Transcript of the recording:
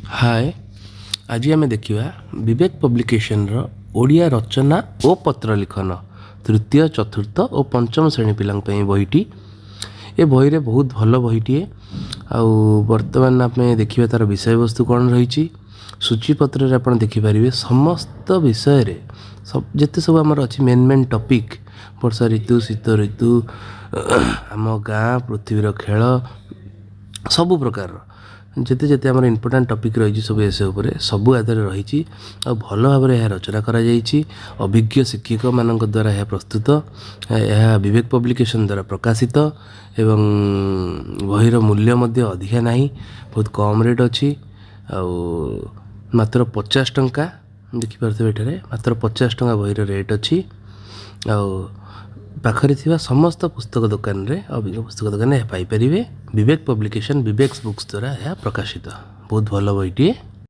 हाय आज आम देखा विवेक पब्लिकेशन ओडिया रचना और पत्र लिखन तृतीय चतुर्थ और पंचम श्रेणी पिला बहीटी ए बही रे बहुत भल बहीटे बर्तमान आप देखिए तार विषय वस्तु कौन रही सूचीपत्र आप देखिपारे समस्त विषय सब जिते सब आमर अच्छी मेन मेन टॉपिक वर्षा ऋतु शीत ऋतु आम गाँ पृथ्वीर खेल सबु प्रकार जिते जिते आम इम्पोर्टाट टॉपिक रही सब एसे सबू आधार रही भल भाव में रचना कर अभिज्ञ शिक्षक मान द्वारा यह प्रस्तुत यह विवेक पब्लिकेशन द्वारा प्रकाशित एवं बहीर मूल्य अधिका ना बहुत कम रेट अच्छी मात्र 50 टंका देखिपे ये मात्र 50 टंका बहीर रेट अच्छी पाखरे थिबा समस्त पुस्तक दुकान रे अभिज्ञ पुस्तक दुकान पाइपर विवेक पब्लिकेशन विवेक्स बुक्स द्वारा यह प्रकाशित बहुत भल बहीटे।